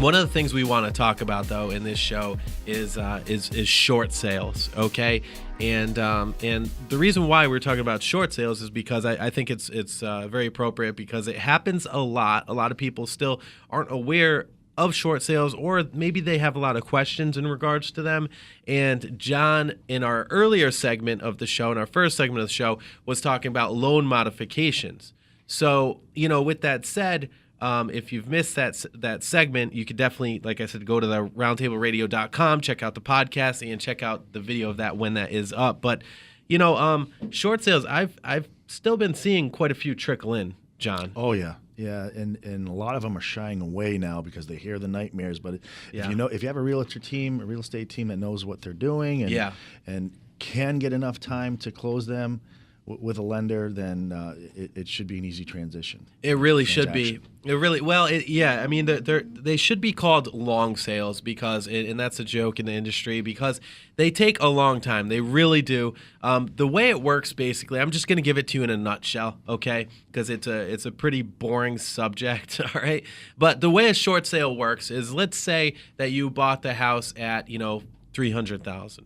One of the things we want to talk about, though, in this show is short sales, okay? And the reason why we're talking about short sales is because I think it's very appropriate because it happens a lot. A lot of people still aren't aware of short sales, or maybe they have a lot of questions in regards to them. And John, in our earlier segment of the show, in our first segment of the show, was talking about loan modifications. So, with that said, if you've missed that segment, you could definitely, like I said, go to the roundtableradio.com, check out the podcast, and check out the video of that when that is up. But, short sales, I've still been seeing quite a few trickle in, John. Oh, yeah. Yeah, and a lot of them are shying away now because they hear the nightmares. But if you have a realtor team, a real estate team that knows what they're doing and can get enough time to close them with a lender, then it should be an easy transition. It really should be. It really I mean, they should be called long sales because, and that's a joke in the industry, because they take a long time. They really do. The way it works, basically, I'm just going to give it to you in a nutshell, okay? Because it's a pretty boring subject, all right? But the way a short sale works is, let's say that you bought the house at $300,000.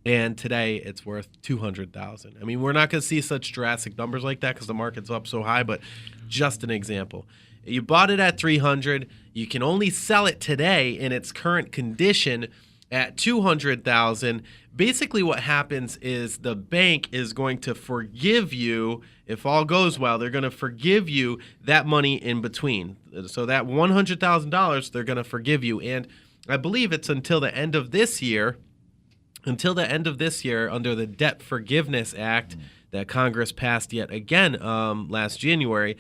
And today it's worth $200,000. I mean, we're not going to see such drastic numbers like that because the market's up so high, but just an example. You bought it at $300,000. You can only sell it today in its current condition at $200,000. Basically what happens is the bank is going to forgive you, if all goes well, they're going to forgive you that money in between. So that $100,000, they're going to forgive you. And I believe it's until the end of this year, under the Debt Forgiveness Act that Congress passed yet again last January,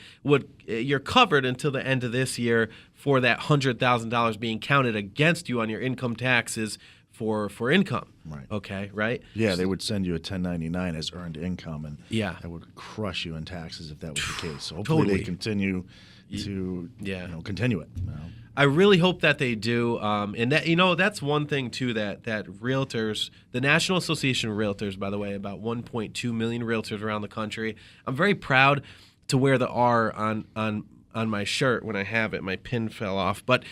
you're covered until the end of this year for that $100,000 being counted against you on your income taxes for income. Right. Okay, right? Yeah, they would send you a 1099 as earned income, and yeah, that would crush you in taxes if that was the case. So hopefully they continue to continue it. I really hope that they do, and that that's one thing too that realtors, the National Association of Realtors, by the way, about 1.2 million realtors around the country. I'm very proud to wear the R on my shirt when I have it. My pin fell off, but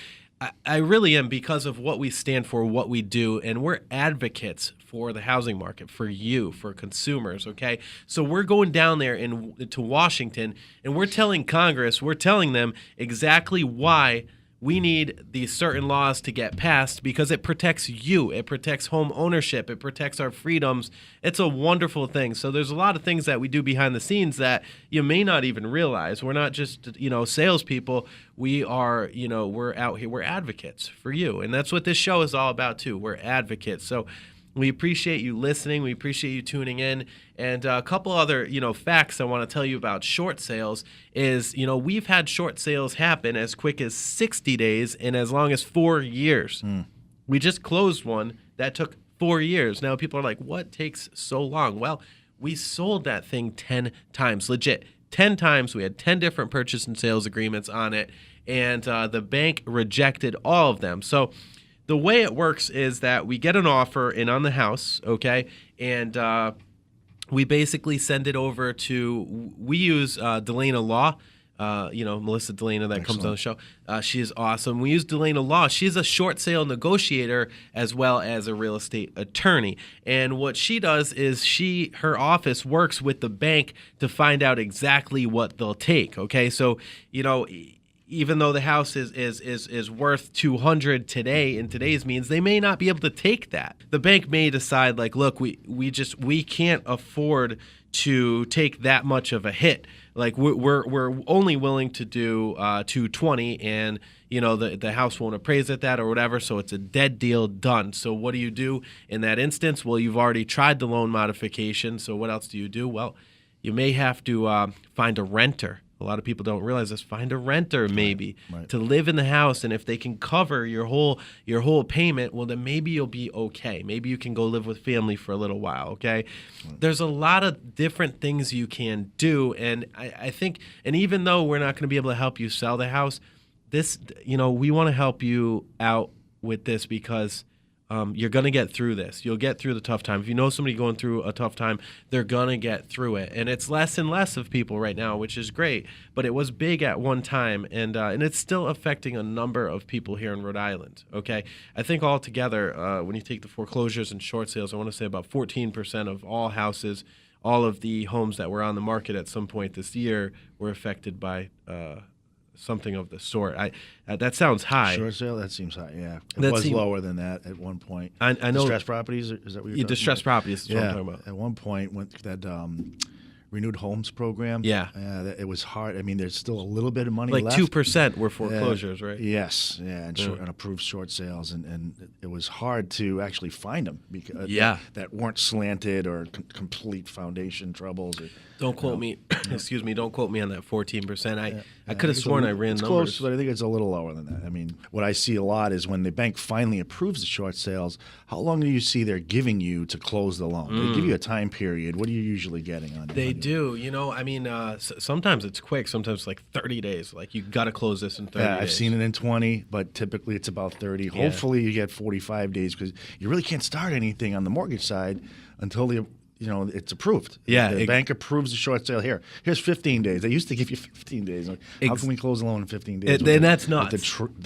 I really am, because of what we stand for, what we do, and we're advocates for the housing market, for you, for consumers, okay? So we're going down there to Washington, and we're telling Congress, we're telling them exactly why we need these certain laws to get passed, because it protects you. It protects home ownership. It protects our freedoms. It's a wonderful thing. So there's a lot of things that we do behind the scenes that you may not even realize. We're not just, salespeople. We are, we're out here. We're advocates for you. And that's what this show is all about too. We're advocates. So we appreciate you listening. We appreciate you tuning in. And a couple other, facts I want to tell you about short sales is, we've had short sales happen as quick as 60 days and as long as 4 years. We just closed one that took 4 years. Now people are like, what takes so long? Well, we sold that thing 10 times, legit 10 times. We had 10 different purchase and sales agreements on it, and the bank rejected all of them. So the way it works is that we get an offer in on the house, okay, and we basically send it over to, we use Delana Law, Melissa Delana that comes on the show. She is awesome. We use Delana Law. She's a short sale negotiator as well as a real estate attorney. And what she does is her office works with the bank to find out exactly what they'll take, okay? So, even though the house is worth $200 today in today's means, they may not be able to take that. The bank may decide, like, look, we can't afford to take that much of a hit. Like, we're only willing to do $220, and the house won't appraise at that or whatever. So it's a dead deal, done. So what do you do in that instance? Well, you've already tried the loan modification. So what else do you do? Well, you may have to find a renter. A lot of people don't realize this. Find a renter maybe to live in the house, and if they can cover your whole payment, well, then maybe you'll be okay. Maybe you can go live with family for a little while, okay? There's a lot of different things you can do, and I think, and even though we're not going to be able to help you sell the house, this, we want to help you out with this because you're going to get through this. You'll get through the tough time. If you know somebody going through a tough time, they're going to get through it. And it's less and less of people right now, which is great. But it was big at one time, and it's still affecting a number of people here in Rhode Island, okay? I think altogether, when you take the foreclosures and short sales, I want to say about 14% of all houses, all of the homes that were on the market at some point this year were affected by something of the sort. That sounds high. Short sale, that seems high. Yeah, it was lower than that at one point. I know. Distressed properties, is that what you're talking distressed about? properties is what I'm talking about. At one point, when that renewed homes program. It was hard. I mean, there's still a little bit of money left. 2% were foreclosures, right? Yes, and approved short sales, and it was hard to actually find them because that weren't slanted or complete foundation troubles. Don't quote me. Excuse me. Don't quote me on that 14%. I could have sworn I ran it's numbers. Close, but I think it's a little lower than that. I mean, what I see a lot is when the bank finally approves the short sales, how long do you see they're giving you to close the loan? They give you a time period. What are you usually getting on? They do. You know, I mean, sometimes it's quick. Sometimes it's like 30 days. Like, you got to close this in 30 days. I've seen it in 20, but typically it's about 30. Yeah. Hopefully you get 45 days because you really can't start anything on the mortgage side until it's approved. Yeah, the bank approves the short sale. Here's 15 days. They used to give you 15 days. How can we close a loan in 15 days? Then that's not the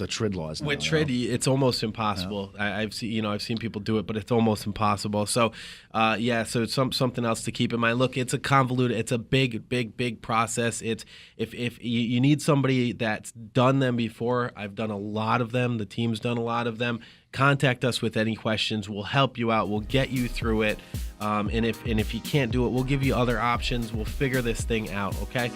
TRID laws. With TRID, it's almost impossible. Yeah. I've seen people do it, but it's almost impossible. So, so it's something else to keep in mind. Look, it's a convoluted. It's a big process. It's if you need somebody that's done them before. I've done a lot of them. The team's done a lot of them. Contact us with any questions. We'll help you out. We'll get you through it. And if you can't do it, we'll give you other options. We'll figure this thing out, okay?